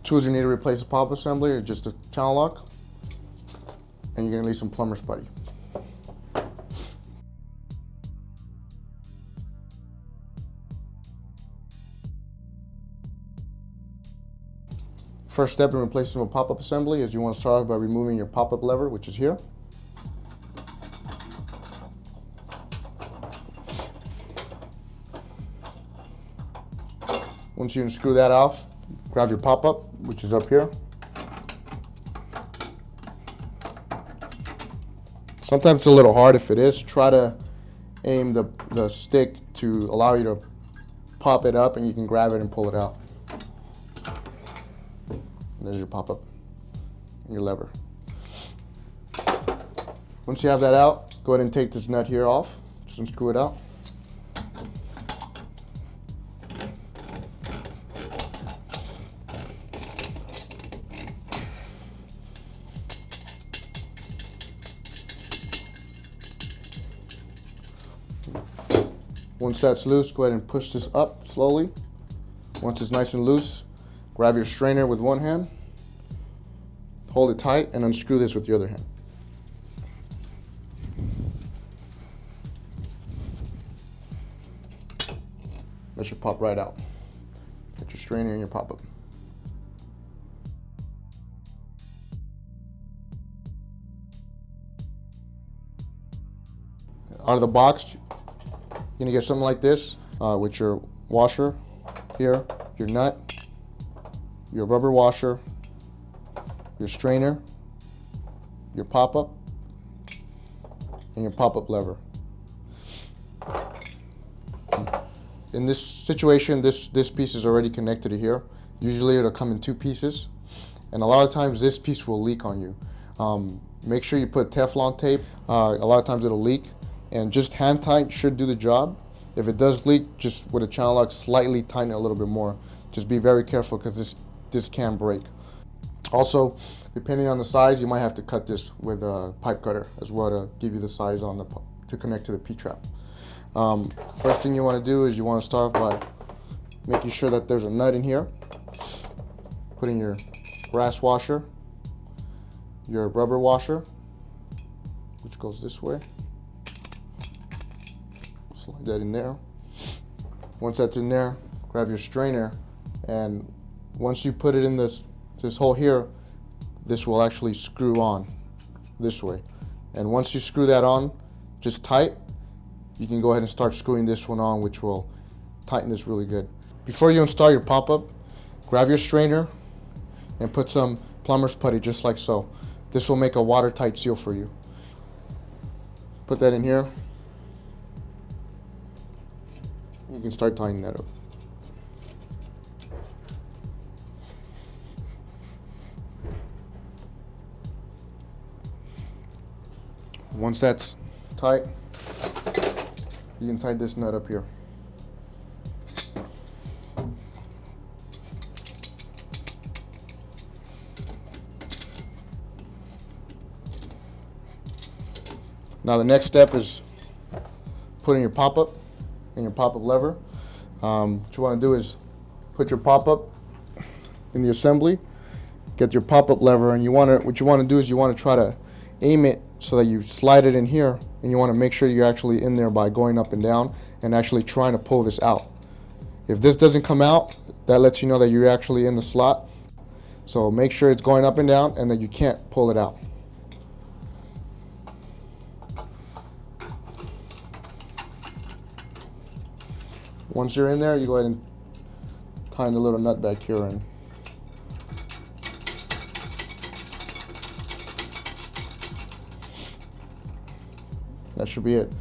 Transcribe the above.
Tools you need to replace the pop assembly are just a channel lock, and you're gonna need some plumber's putty. First step in replacing a pop-up assembly is you want to start off by removing your pop-up lever, which is here. Once you unscrew that off, grab your pop-up, which is up here. Sometimes it's a little hard. If it is, try to aim the stick to allow you to pop it up, and you can grab it and pull it out. There's your pop-up and your lever. Once you have that out, go ahead and take this nut here off. Just unscrew it out. Once that's loose, go ahead and push this up slowly. Once it's nice and loose, grab your strainer with one hand, hold it tight, and unscrew this with your other hand. That should pop right out. Get your strainer and your pop-up. Out of the box, you're gonna get something like this with your washer here, your nut, your rubber washer, your strainer, your pop-up, and your pop-up lever. In this situation, this piece is already connected to here. Usually it'll come in two pieces, and a lot of times this piece will leak on you. Make sure you put Teflon tape. A lot of times it'll leak, and just hand tight should do the job. If it does leak, just with a channel lock, slightly tighten it a little bit more. Just be very careful, because this can break. Also, depending on the size, you might have to cut this with a pipe cutter as well to give you the size on to connect to the P-trap. First thing you want to do is you want to start by making sure that there's a nut in here. Putting your brass washer, your rubber washer, which goes this way. Slide that in there. Once that's in there, grab your strainer, and once you put it in this hole here, this will actually screw on this way. And once you screw that on, just tight, you can go ahead and start screwing this one on, which will tighten this really good. Before you install your pop-up, grab your strainer and put some plumber's putty, just like so. This will make a watertight seal for you. Put that in here. You can start tightening that up. Once that's tight, you can tighten this nut up here. Now the next step is putting your pop-up and your pop-up lever. What you want to do is put your pop-up in the assembly, get your pop-up lever, and what you want to do is you want to try to aim it so that you slide it in here, and you want to make sure you're actually in there by going up and down and actually trying to pull this out. If this doesn't come out, that lets you know that you're actually in the slot. So make sure it's going up and down and that you can't pull it out. Once you're in there, you go ahead and tighten the little nut back here in. That should be it.